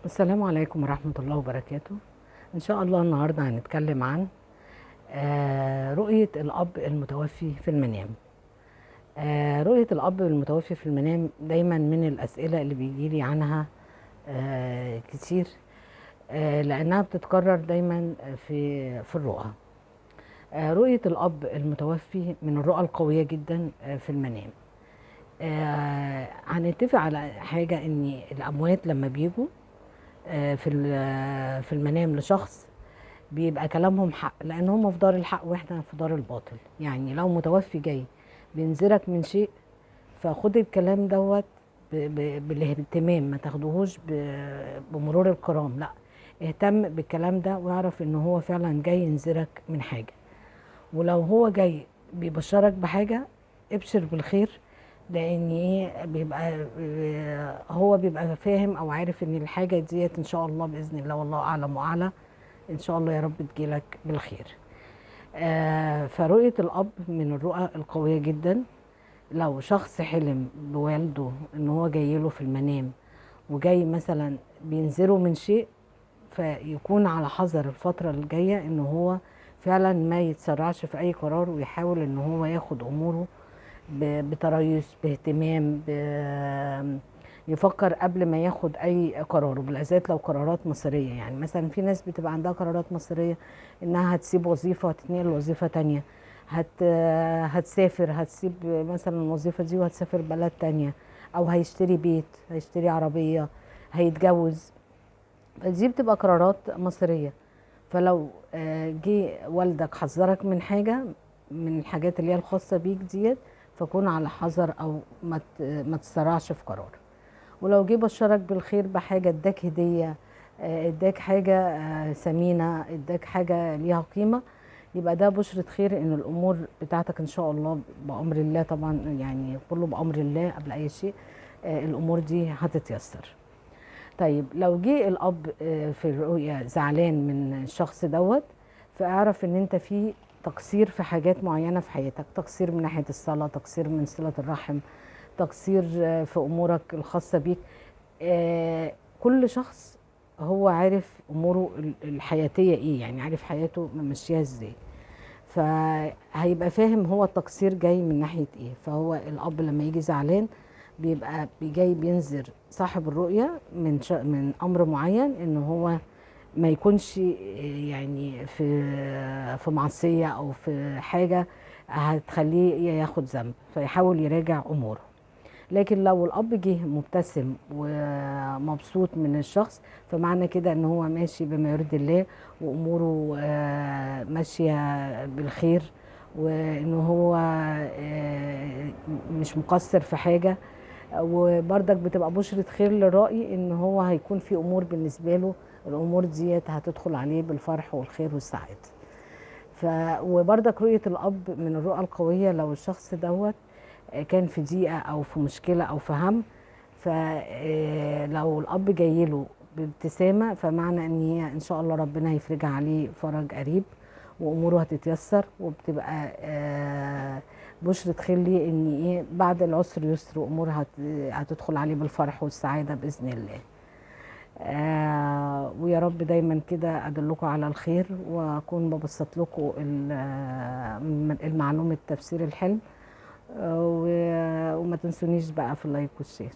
السلام عليكم ورحمة الله وبركاته. إن شاء الله النهاردة هنتكلم عن رؤية الأب المتوفي في المنام. رؤية الأب المتوفي في المنام دايما من الأسئلة اللي بيجيلي عنها كتير، لأنها بتتكرر دايما في الرؤى. رؤية الأب المتوفي من الرؤى القوية جدا في المنام. هنتفق على حاجة، إن الأموات لما بيجوا في المنام لشخص بيبقى كلامهم حق، لان هم في دار الحق واحنا في دار الباطل. يعني لو متوفي جاي بينذرك من شيء، فخد الكلام دوت بالاهتمام، ما تاخدوهوش بمرور الكرام، لا، اهتم بالكلام ده واعرف ان هو فعلا جاي ينذرك من حاجة. ولو هو جاي بيبشرك بحاجة، ابشر بالخير، لان ايه بيبقى هو بيبقى فاهم او عارف ان الحاجة ديت ان شاء الله باذن الله، والله اعلم واعلى، ان شاء الله يا رب تجيلك بالخير. فرؤية الاب من الرؤى القوية جدا. لو شخص حلم بوالده ان هو جاي له في المنام، وجاي مثلا بينذره من شيء، فيكون على حذر الفترة الجاية ان هو فعلا ما يتسرعش في اي قرار، ويحاول ان هو ياخد اموره بتريث، باهتمام، يفكر قبل ما ياخد اي قرار، وبالذات لو قرارات مصيريه. يعني مثلا في ناس بتبقى عندها قرارات مصيريه، انها هتسيب وظيفه وتتنقل لوظيفه تانية، هتسافر، هتسيب مثلا الوظيفه دي وهتسافر بلد تانية، او هيشتري بيت، هيشتري عربيه، هيتجوز. دي بتبقى قرارات مصيريه. فلو جه والدك حذرك من حاجه من الحاجات اللي هي الخاصه بيك ديت، فكون على حذر، او ما تسرعش في قرار. ولو جه بشرك بالخير بحاجه، اداك هديه، اداك حاجه ثمينه، اداك حاجه ليها قيمه، يبقى ده بشرة خير ان الامور بتاعتك ان شاء الله بامر الله، طبعا يعني كله بامر الله قبل اي شيء، الامور دي هتتيسر. طيب لو جه الاب في الرؤيا زعلان من الشخص دوت، فاعرف ان انت في تقصير في حاجات معينه في حياتك، تقصير من ناحيه الصلاه، تقصير من صله الرحم، تقصير في امورك الخاصه بيك. كل شخص هو عارف اموره الحياتيه ايه، يعني عارف حياته ممشيها ازاي، فهيبقى فاهم هو التقصير جاي من ناحيه ايه. فهو الاب لما يجي زعلان بيبقى جاي بينذر صاحب الرؤيه من امر معين، ان هو ما يكونش يعني في معصيه او في حاجه هتخليه ياخد ذنب، فيحاول يراجع اموره. لكن لو الاب جه مبتسم ومبسوط من الشخص، فمعنى كده ان هو ماشي بما يرضي الله، واموره ماشيه بالخير، وان هو مش مقصر في حاجه. وبرضك بتبقى بشرة خير للرائي ان هو هيكون في امور بالنسبه له، الامور ديت هتدخل عليه بالفرح والخير والسعاده. وبرضك رؤيه الاب من الرؤى القويه. لو الشخص دوت كان في ضيقه او في مشكله او في هم، فلو الاب جاي له بابتسامه، فمعنى ان هي ان شاء الله ربنا هيفرجها عليه فرج قريب، واموره هتتيسر، وبتبقى بشرة خير ليه ان ايه بعد العسر يسر، وامور هتدخل عليه بالفرح والسعاده باذن الله. ويا رب دايما كده ادلكم على الخير، واكون ببسط لكم المعلومه تفسير الحلم. وما تنسونيش بقى في اللايك والشير.